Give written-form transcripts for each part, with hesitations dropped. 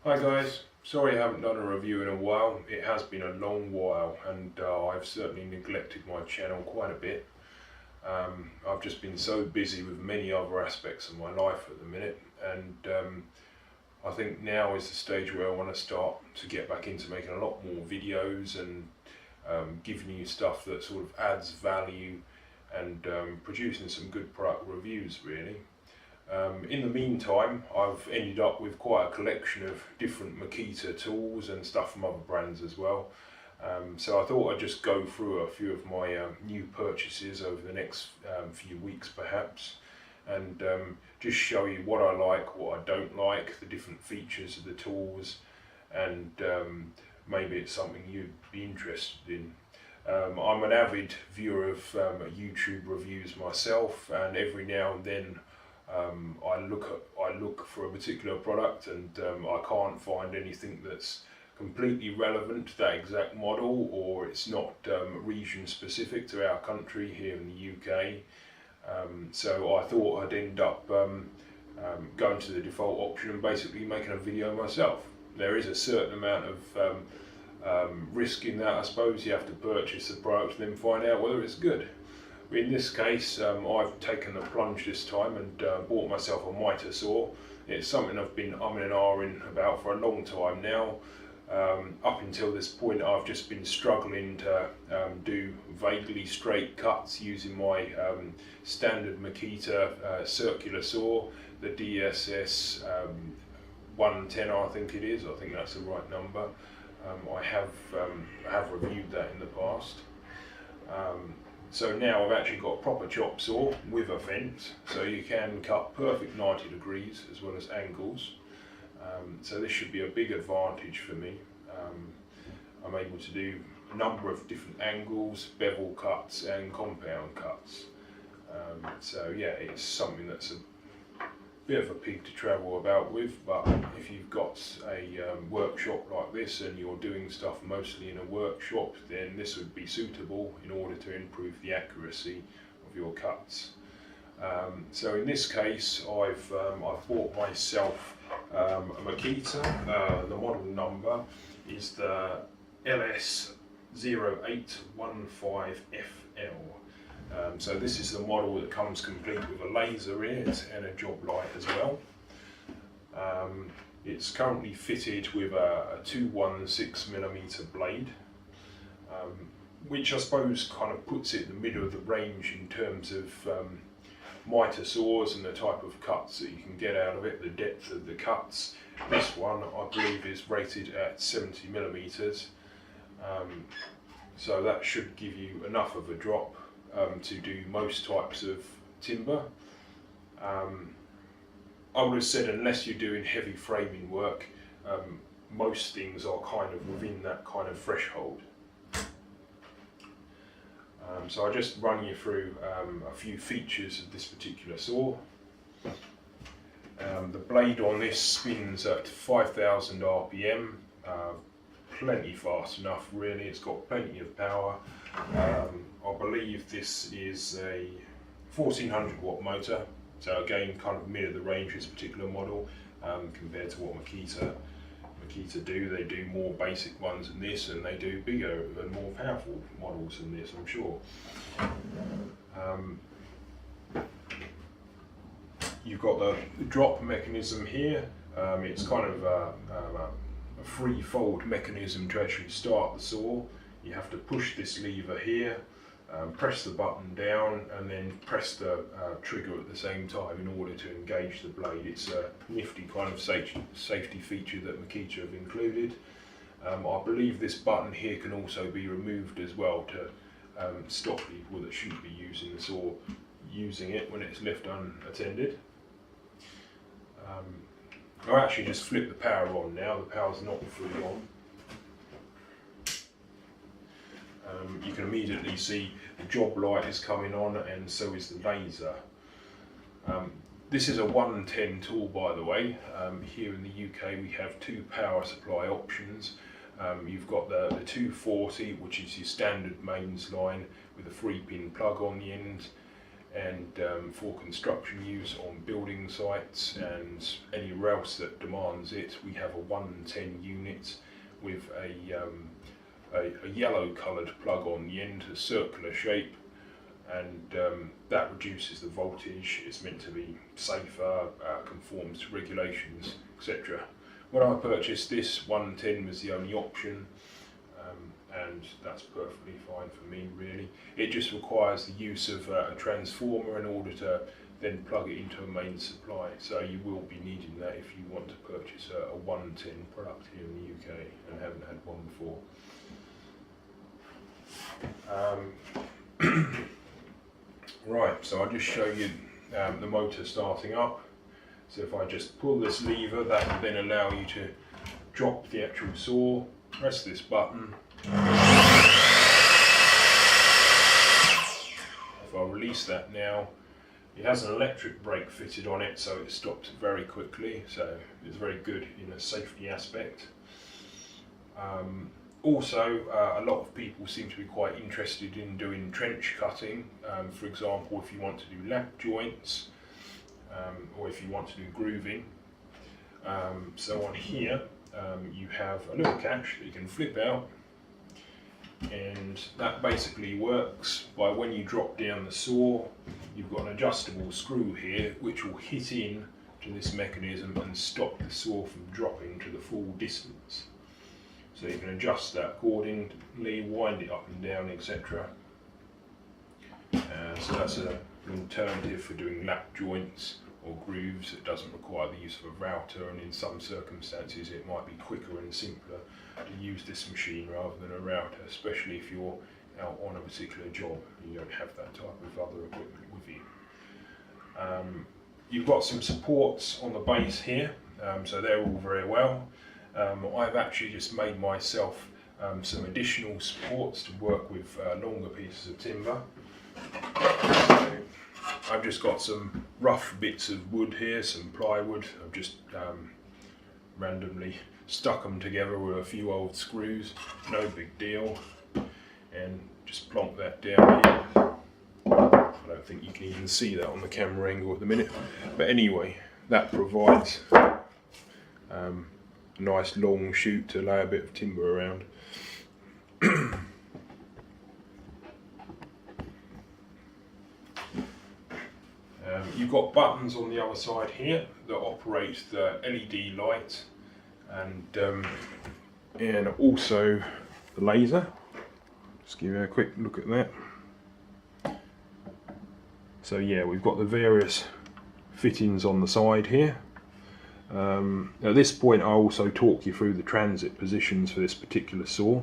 Hi guys, sorry I haven't done a review in a while. It has been a long while and I've certainly neglected my channel quite a bit. I've just been so busy with many other aspects of my life at the minute, and I think now is the stage where I want to start to get back into making a lot more videos and giving you stuff that sort of adds value and producing some good product reviews really. In the meantime, I've ended up with quite a collection of different Makita tools and stuff from other brands as well. So I thought I'd just go through a few of my new purchases over the next few weeks perhaps, and just show you what I like, what I don't like, the different features of the tools, and maybe it's something you'd be interested in. I'm an avid viewer of YouTube reviews myself, and every now and then I look for a particular product and I can't find anything that's completely relevant to that exact model, or it's not region specific to our country here in the UK. So I thought I'd end up going to the default option and basically making a video myself. There is a certain amount of risk in that, I suppose. You have to purchase the product and then find out whether it's good. In this case, I've taken the plunge this time and bought myself a Mitre saw. It's something I've been umming and ahhing about for a long time now. Up until this point, I've just been struggling to do vaguely straight cuts using my standard Makita circular saw, the DSS 110, I think it is. I think that's the right number. I have reviewed that in the past. So now I've actually got a proper chop saw with a fence, so you can cut perfect 90 degrees as well as angles. So this should be a big advantage for me. I'm able to do a number of different angles, bevel cuts and compound cuts. So yeah, it's something that's a bit of a pig to travel about with, but if you've got a workshop like this and you're doing stuff mostly in a workshop, then this would be suitable in order to improve the accuracy of your cuts. So in this case, I've bought myself a Makita. The model number is the LS0815FL. So this is the model that comes complete with a laser in it and a job light as well. It's currently fitted with a 216mm blade, which I suppose kind of puts it in the middle of the range in terms of Mitre saws and the type of cuts that you can get out of it, the depth of the cuts. This one I believe is rated at 70mm, so that should give you enough of a drop to do most types of timber. I would have said unless you're doing heavy framing work, most things are kind of within that kind of threshold. So I'll just run you through a few features of this particular saw. The blade on this spins at 5,000 RPM, plenty fast enough really. It's got plenty of power. I believe this is a 1400 watt motor, so again kind of mid of the range this particular model compared to what Makita do. They do more basic ones than this, and they do bigger and more powerful models than this, I'm sure. You've got the drop mechanism here. It's kind of a free-fold mechanism to actually start the saw. You have to push this lever here, press the button down, and then press the trigger at the same time in order to engage the blade. It's a nifty kind of safety feature that Makita have included. I believe this button here can also be removed as well to stop people that shouldn't be using the saw using it when it's left unattended. I actually just flip the power on now. The power's not fully on. You can immediately see the job light is coming on, and so is the laser. This is a 110 tool, by the way. Here in the UK we have two power supply options. You've got the 240, which is your standard mains line with a 3-pin plug on the end, and for construction use on building sites and anywhere else that demands it, we have a 110 unit with a yellow coloured plug on the end, a circular shape, and that reduces the voltage. It's meant to be safer, conforms to regulations, etc. When I purchased this, 110 was the only option, and that's perfectly fine for me really. It just requires the use of a transformer in order to then plug it into a main supply, so you will be needing that if you want to purchase a 110 product here in the UK and haven't had one before. Right, so I'll just show you the motor starting up. So if I just pull this lever, that will then allow you to drop the actual saw, press this button. If I release that now, it has an electric brake fitted on it, so it stops very quickly, so it's very good in a safety aspect. Also, a lot of people seem to be quite interested in doing trench cutting. For example, if you want to do lap joints, or if you want to do grooving. So on here, you have a little catch that you can flip out, and that basically works by when you drop down the saw, you've got an adjustable screw here which will hit in to this mechanism and stop the saw from dropping to the full distance. So you can adjust that accordingly, wind it up and down, etc. So that's an alternative for doing lap joints or grooves. It doesn't require the use of a router, and in some circumstances it might be quicker and simpler to use this machine rather than a router, especially if you're out on a particular job and you don't have that type of other equipment with you. You've got some supports on the base here, so they're all very well. I've actually just made myself some additional supports to work with longer pieces of timber. So I've just got some rough bits of wood here, some plywood. I've just randomly stuck them together with a few old screws, no big deal, and just plonk that down here. I don't think you can even see that on the camera angle at the minute, but anyway, that provides a nice long chute to lay a bit of timber around. You've got buttons on the other side here that operate the LED light and also the laser. Just give you a quick look at that. So yeah, we've got the various fittings on the side here. At this point I'll also talk you through the transit positions for this particular saw.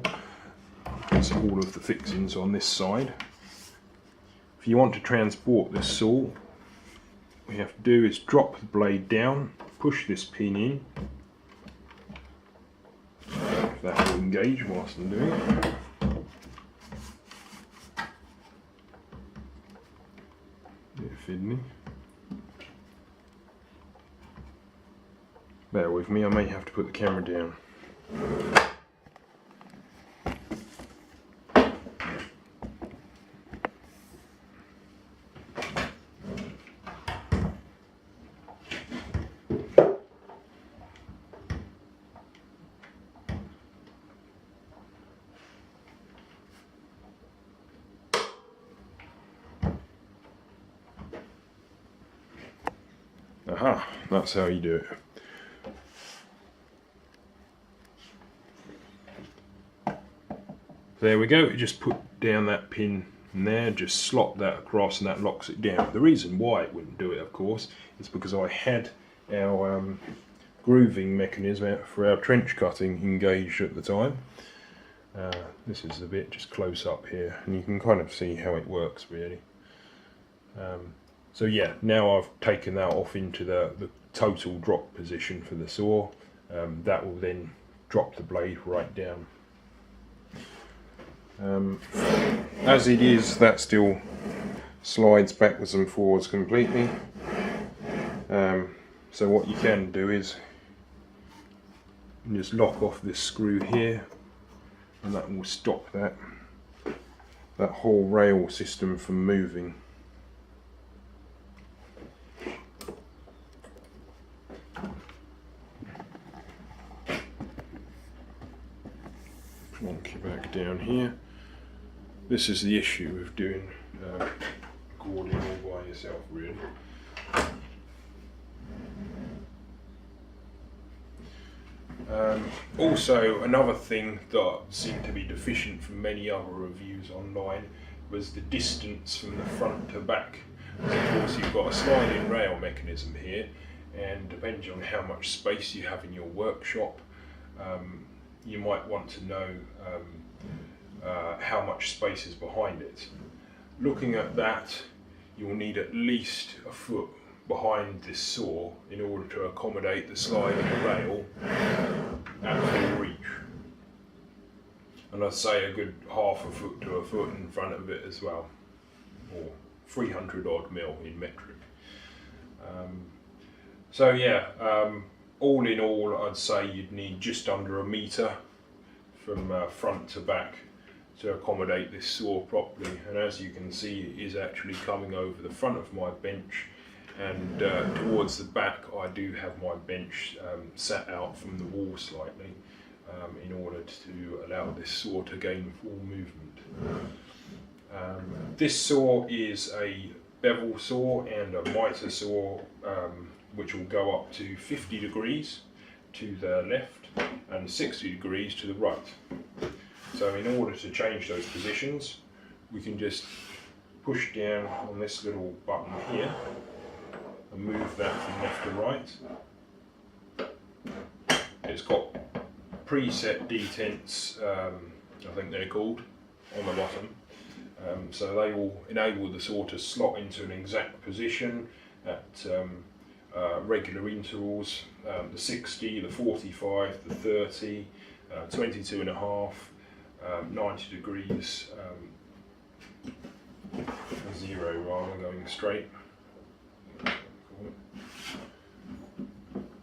That's all of the fixings on this side. If you want to transport this saw, what you have to do is drop the blade down, push this pin in. That will engage whilst I'm doing it. Bit of fiddling. Bear with me, I may have to put the camera down. Aha, that's how you do it. There we go, you just put down that pin in there, just slot that across and that locks it down. The reason why it wouldn't do it, of course, is because I had our grooving mechanism out for our trench cutting engaged at the time. This is the bit just close up here, and you can kind of see how it works really. So yeah, now I've taken that off into the total drop position for the saw. That will then drop the blade right down. As it is, that still slides backwards and forwards completely. So what you can do is just lock off this screw here, and that will stop that whole rail system from moving. plonk you back down here. This is the issue of doing recording all by yourself, really. Also, another thing that seemed to be deficient from many other reviews online was the distance from the front to back. Of course, you've got a sliding rail mechanism here, and depending on how much space you have in your workshop, you might want to know how much space is behind it. Looking at that, you'll need at least a foot behind this saw in order to accommodate the sliding rail at full reach. And I'd say a good half a foot to a foot in front of it as well, or 300 odd mil in metric. So yeah, all in all, I'd say you'd need just under a metre from front to back to accommodate this saw properly. And as you can see, it is actually coming over the front of my bench, and towards the back I do have my bench sat out from the wall slightly in order to allow this saw to gain full movement. This saw is a bevel saw and a mitre saw, which will go up to 50 degrees to the left and 60 degrees to the right. So in order to change those positions, we can just push down on this little button here and move that from left to right. It's got preset detents, I think they're called, on the bottom. So they will enable the saw to slot into an exact position at regular intervals, the 60, the 45, the 30, 22.5, 90 degrees, 0 rather, going straight.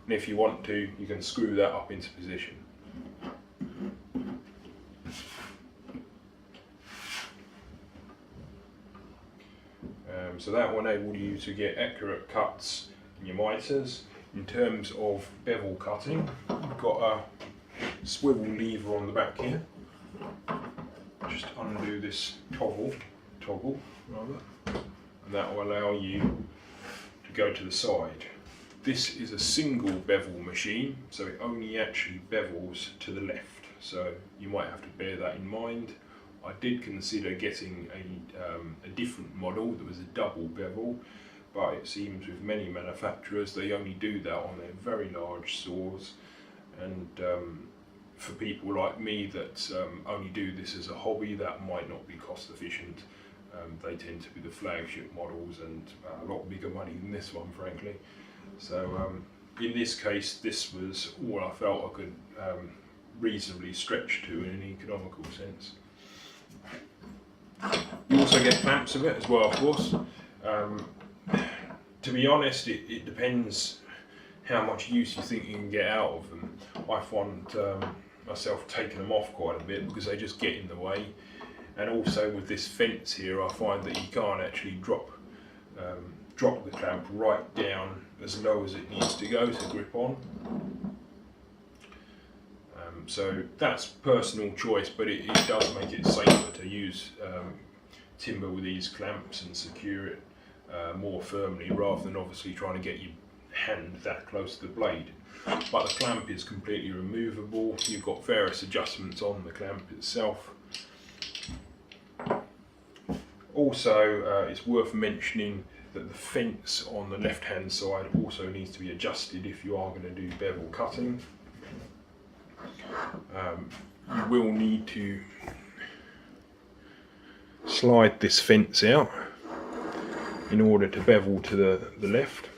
And if you want to, you can screw that up into position. So that will enable you to get accurate cuts in your mitres. In terms of bevel cutting, you've got a swivel lever on the back here. Just undo this toggle rather, and that will allow you to go to the side. This is a single bevel machine, so it only actually bevels to the left, so you might have to bear that in mind. I did consider getting a different model that was a double bevel, but it seems with many manufacturers they only do that on their very large saws, and for people like me that only do this as a hobby, that might not be cost efficient. They tend to be the flagship models and a lot bigger money than this one, frankly. So in this case, this was all I felt I could reasonably stretch to in an economical sense. You also get clamps of it as well, of course. To be honest, it depends how much use you think you can get out of them. I find myself taking them off quite a bit because they just get in the way. And also with this fence here, I find that you can't actually drop the clamp right down as low as it needs to go to grip on. So that's personal choice, but it does make it safer to use timber with these clamps and secure it more firmly, rather than obviously trying to get your hand that close to the blade. But the clamp is completely removable. You've got various adjustments on the clamp itself. Also, it's worth mentioning that the fence on the left hand side also needs to be adjusted if you are going to do bevel cutting. You will need to slide this fence out in order to bevel to the left.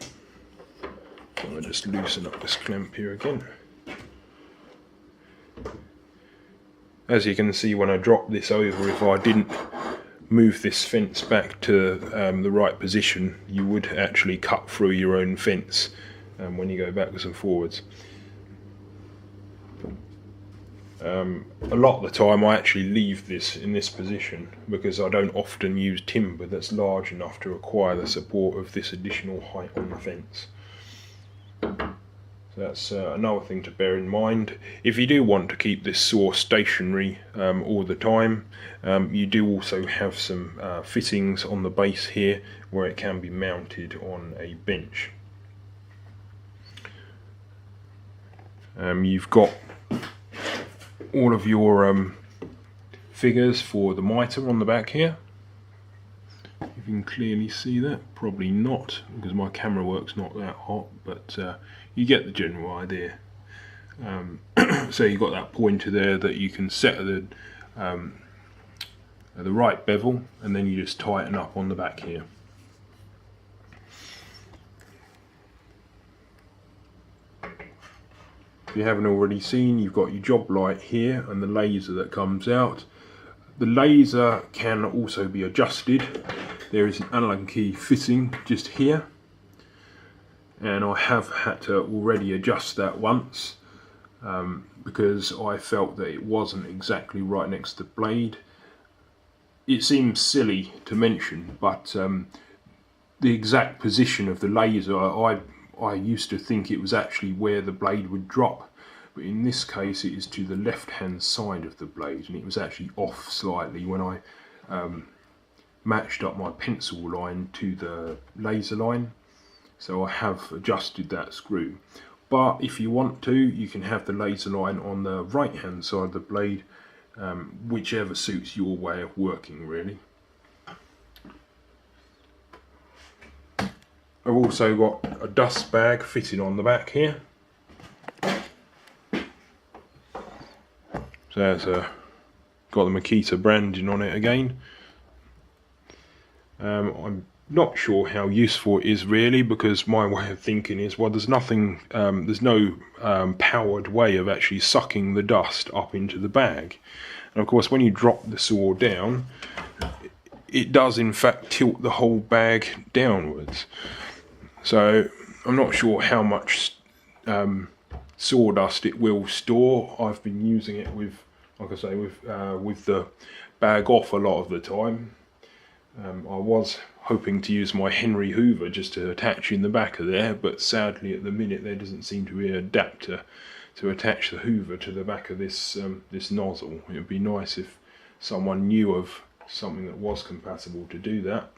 So I'll just loosen up this clamp here again. As you can see, when I drop this over, if I didn't move this fence back to the right position, you would actually cut through your own fence when you go backwards and forwards. A lot of the time I actually leave this in this position because I don't often use timber that's large enough to require the support of this additional height on the fence. So that's another thing to bear in mind. If you do want to keep this saw stationary all the time, you do also have some fittings on the base here where it can be mounted on a bench. You've got all of your figures for the mitre on the back here. If you can clearly see that, probably not because my camera work's not that hot, but you get the general idea. So you've got that pointer there that you can set at the right bevel, and then you just tighten up on the back here. If you haven't already seen, you've got your job light here and the laser that comes out. The laser can also be adjusted. There is an Allen key fitting just here, and I have had to already adjust that once because I felt that it wasn't exactly right next to the blade. It seems silly to mention, but the exact position of the laser, I used to think it was actually where the blade would drop, but in this case it is to the left hand side of the blade, and it was actually off slightly when I matched up my pencil line to the laser line. So I have adjusted that screw, but if you want to, you can have the laser line on the right hand side of the blade, whichever suits your way of working really. I've also got a dust bag fitted on the back here. So there's got the Makita branding on it again. I'm not sure how useful it is really, because my way of thinking is, well, there's nothing, there's no powered way of actually sucking the dust up into the bag. And of course when you drop the saw down, it does in fact tilt the whole bag downwards. So I'm not sure how much sawdust it will store. I've been using it with, like I say, with the bag off a lot of the time. I was hoping to use my Henry Hoover just to attach in the back of there, but sadly at the minute there doesn't seem to be an adapter to attach the Hoover to the back of this this nozzle. It would be nice if someone knew of something that was compatible to do that.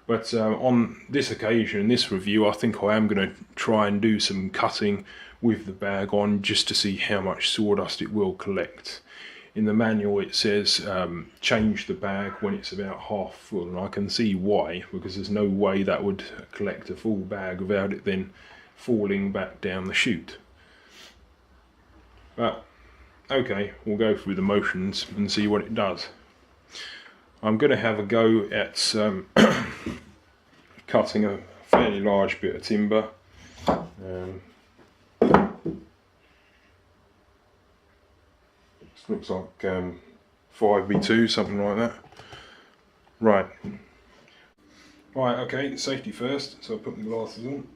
But on this occasion, this review, I think I am going to try and do some cutting with the bag on, just to see how much sawdust it will collect. In the manual it says change the bag when it's about half full, and I can see why, because there's no way that would collect a full bag without it then falling back down the chute. But okay, we'll go through the motions and see what it does. I'm going to have a go at cutting a fairly large bit of timber. This looks like 5x2, something like that. Right, okay, safety first, so I'll put my glasses on.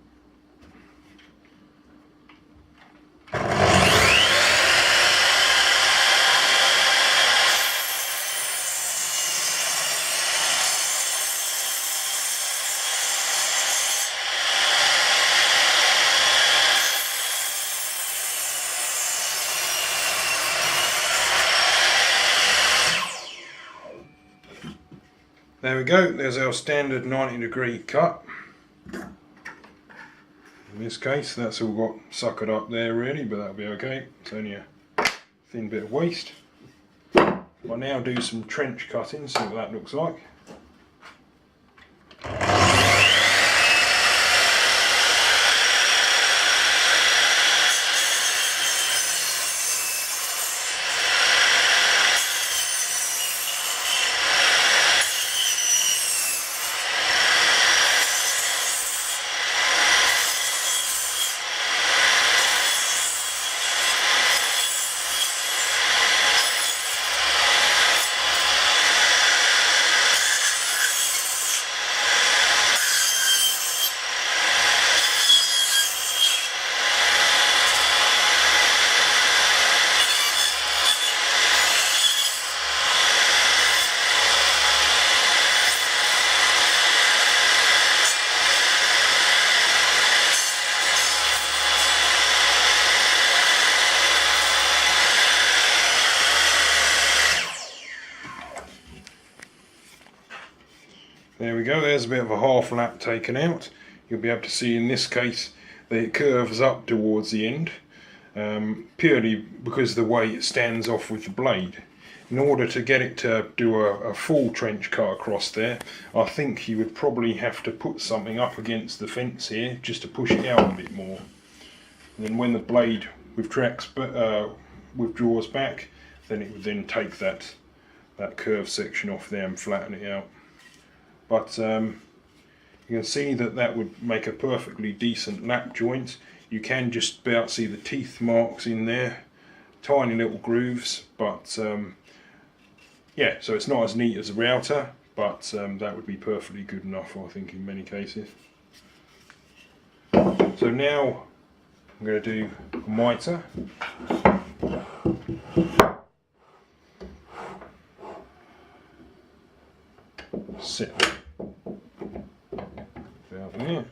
There we go, there's our standard 90-degree cut. In this case, that's all got suckered up there really, but that'll be okay. It's only a thin bit of waste. I'll now do some trench cutting, see what that looks like. go, there's a bit of a half lap taken out. You'll be able to see in this case that it curves up towards the end, purely because of the way it stands off with the blade. In order to get it to do a full trench cut across there, I think you would probably have to put something up against the fence here just to push it out a bit more. And then when the blade withdraws back, then it would then take that curved section off there and flatten it out. But you can see that would make a perfectly decent lap joint. You can just about see the teeth marks in there, tiny little grooves, but yeah, so it's not as neat as a router, but that would be perfectly good enough, I think, in many cases. So now I'm going to do a mitre. Set about there.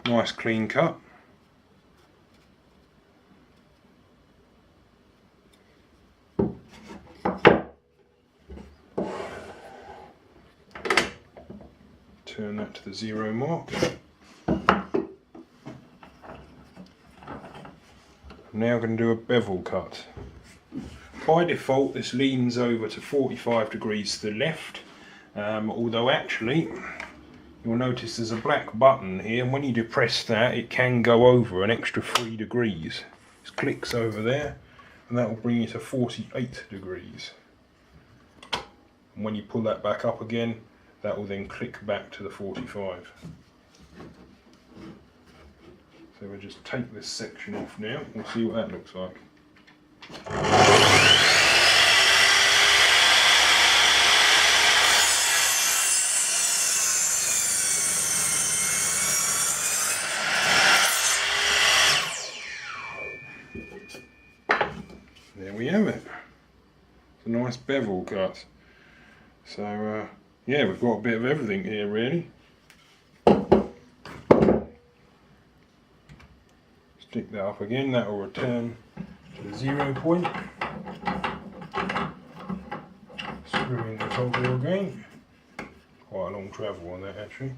Nice clean cut. Turn that to the 0 mark. I'm now going to do a bevel cut. By default this leans over to 45 degrees to the left, although actually you'll notice there's a black button here, and when you depress that it can go over an extra 3 degrees. Just clicks over there and that will bring you to 48 degrees. And when you pull that back up again, that will then click back to the 45. So we'll just take this section off now, we'll see what that looks like. There we have it. It's a nice bevel cut. So yeah, we've got a bit of everything here really. Stick that up again, that will return to the 0 point. Screw in the toggle again. Quite a long travel on that actually.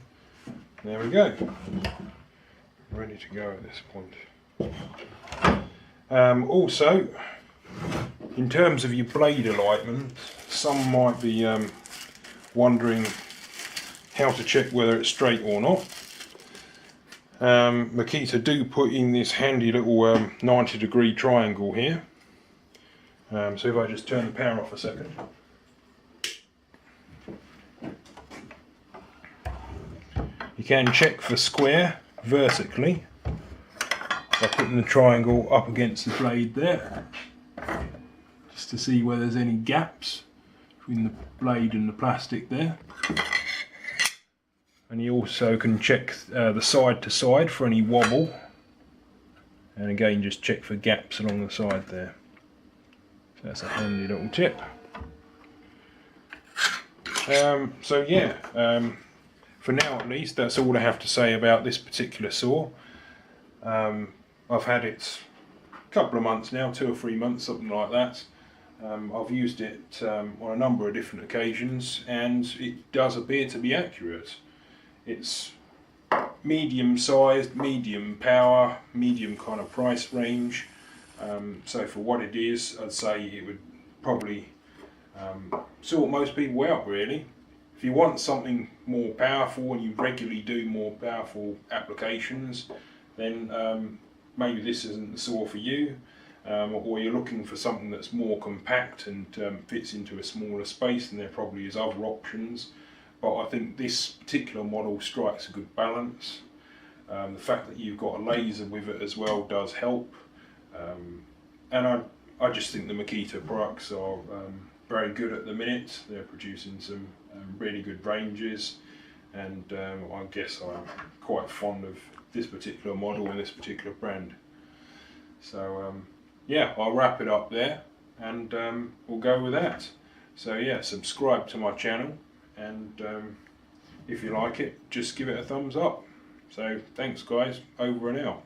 There we go. Ready to go at this point. Also, in terms of your blade alignment, some might be wondering how to check whether it's straight or not. Makita do put in this handy little 90-degree triangle here. So if I just turn the power off a second. You can check for square vertically by putting the triangle up against the blade there, just to see where there's any gaps between the blade and the plastic there. And you also can check the side to side for any wobble, and again just check for gaps along the side there. So that's a handy little tip. So yeah, for now at least that's all I have to say about this particular saw. I've had it a couple of months now, 2 or 3 months, something like that. I've used it on a number of different occasions and it does appear to be accurate. It's medium sized, medium power, medium kind of price range. So for what it is, I'd say it would probably sort most people out really. If you want something more powerful and you regularly do more powerful applications, then maybe this isn't the saw for you. Or you're looking for something that's more compact and fits into a smaller space, and there probably is other options. But I think this particular model strikes a good balance. The fact that you've got a laser with it as well does help. And I just think the Makita products are very good at the minute. They're producing some really good ranges, and I guess I'm quite fond of this particular model and this particular brand. So yeah, I'll wrap it up there, and we'll go with that. So yeah, subscribe to my channel, and if you like it, just give it a thumbs up. So thanks guys, over and out.